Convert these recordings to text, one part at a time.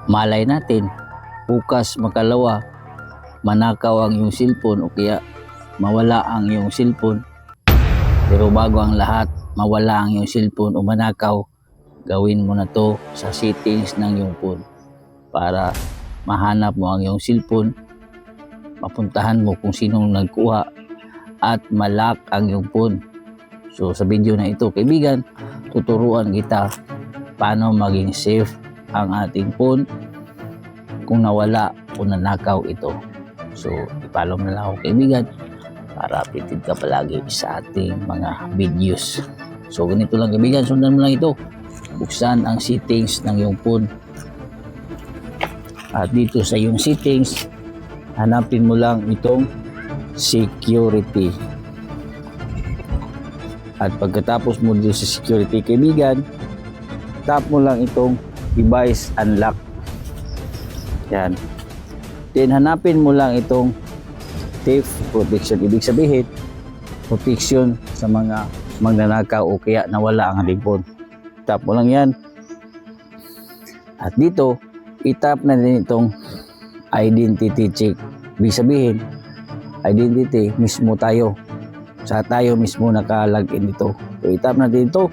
malay natin, bukas makalawa, manakaw ang iyong cellphone o kaya mawala ang iyong cellphone. Pero bago ang lahat, mawala ang iyong cellphone o manakaw, gawin mo na to sa settings ng iyong phone para mahanap mo ang iyong cellphone, mapuntahan mo kung sinong nagkuha at malak ang iyong phone. So sa video na ito kaibigan, tuturuan kita paano maging safe ang ating phone kung nawala o nanakaw ito. So i-follow mo na lang ako kaibigan para updated ka palagi sa ating mga videos. So ganito lang kaibigan, sundan mo lang ito. Buksan ang settings ng iyong phone. At dito sa iyong settings, hanapin mo lang itong security. At pagkatapos mo dito sa security kaibigan, tap mo lang itong device unlock. Yan. Then hanapin mo lang itong theft protection. Ibig sabihin, protection sa mga magnanakaw o kaya nawala ang ating phone. Tap mo lang yan. At dito, itap na din itong identity check. Ibig sabihin, identity mismo tayo. Sa tayo mismo naka-login dito. So itap na din ito.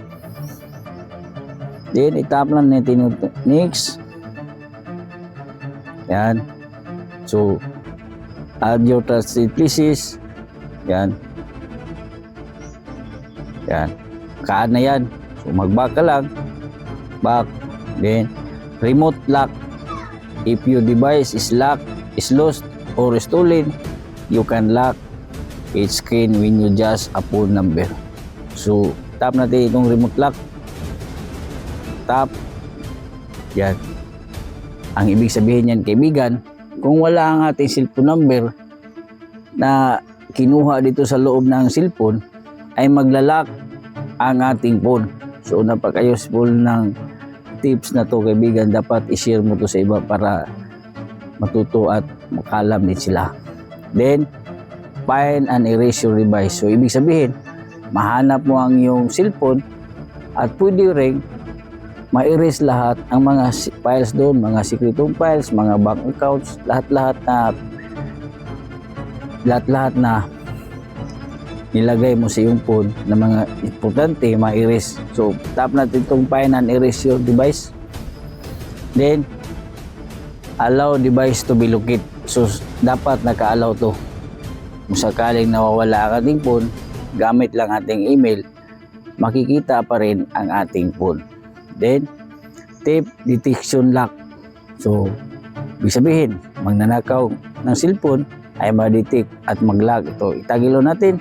Then itap lang natin yung next. Yan. So add your trusted places. Yan. Yan. Ka-add na yan. So mag-back ka lang. Back. Then remote lock. If your device is locked, is lost or stolen, you can lock its screen when you just a phone number. So tap natin itong remote lock. Tap. Yan. Ang ibig sabihin yan kaibigan, kung wala ang ating cellphone number na kinuha dito sa loob ng cellphone, ay maglalak ang ating phone. So napaka-useful ng tips na to kaibigan, dapat i-share mo to sa iba para matuto at makalam din sila. Then find and erase your device. So ibig sabihin, mahanap mo ang iyong cellphone at pwede ring ma-erase lahat ang mga files doon, mga secretong files, mga bank accounts, lahat-lahat na nilagay mo sa iyong phone na mga importante ma-erase. So tap natin itong find and erase your device. Then allow device to be located. So dapat naka-allow to. Kung sakaling nawawala ang ating phone, gamit lang ating email, makikita pa rin ang ating phone. Then theft detection lock. So ibig sabihin, magnanakaw ng cellphone ay ma-detect at mag-lock. Ito itagilo natin.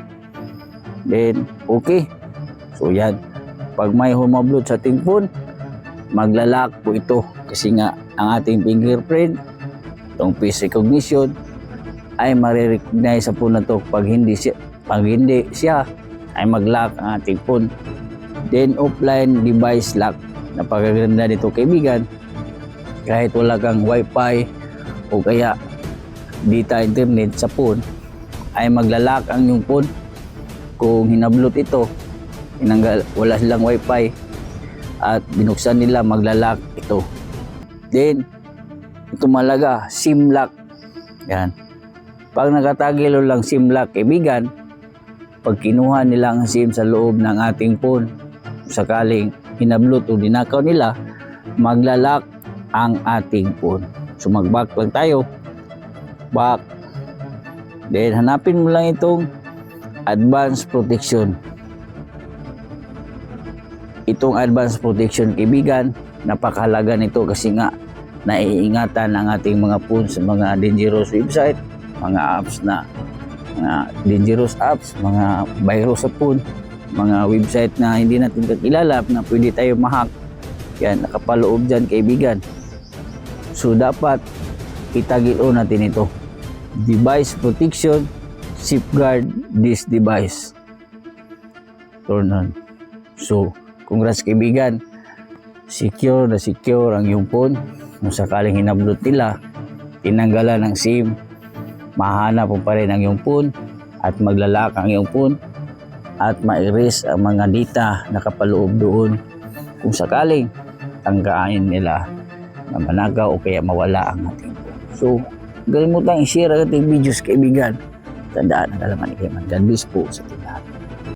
Then okay. So yan, pag may humablood sa ating phone, maglalak po ito kasi nga ang ating fingerprint, itong face recognition ay marirecognize sa phone na to. Pag hindi siya ay mag-lock ang ating phone. Then offline device lock. Napakaganda nito kaibigan, kahit wala kang wifi o kaya data internet sa phone ay maglalak ang iyong phone. Kung hinablot ito, wala silang wifi at binuksan nila, maglalak ito. Then ito malaga, SIM lock. Yan. Pag nakatagilo lang SIM lock kaibigan, pag kinuha nila ang SIM sa loob ng ating phone, sakaling hinablot o dinakaw nila, maglalak ang ating phone. So mag-back lang tayo. Back. Then hanapin mo lang itong advanced protection. Itong advanced protection kaibigan, napakahalaga nito kasi nga naiingatan ang ating mga phone sa mga dangerous website, mga apps na mga dangerous apps, mga virus sa phone, mga website na hindi natin kakilala na pwede tayo ma-hack. Yan, nakapaloob dyan kaibigan. So dapat itagilo natin ito. Device protection, safeguard this device. Turn on. So congrats kaibigan, secure na secure ang iyong phone. Kung sakaling hinablot nila, tinanggalan ng SIM, mahanap mo pa rin ang iyong phone at maglalak ang iyong phone at ma-erase ang mga data na kapaloob doon kung sakaling tanggaan nila na managaw o kaya mawala ang ating phone. So, kalimutan i-share ang ating videos kaibigan. Tandaan ang kalaman ni Kayman. God bless po sa ating lahat.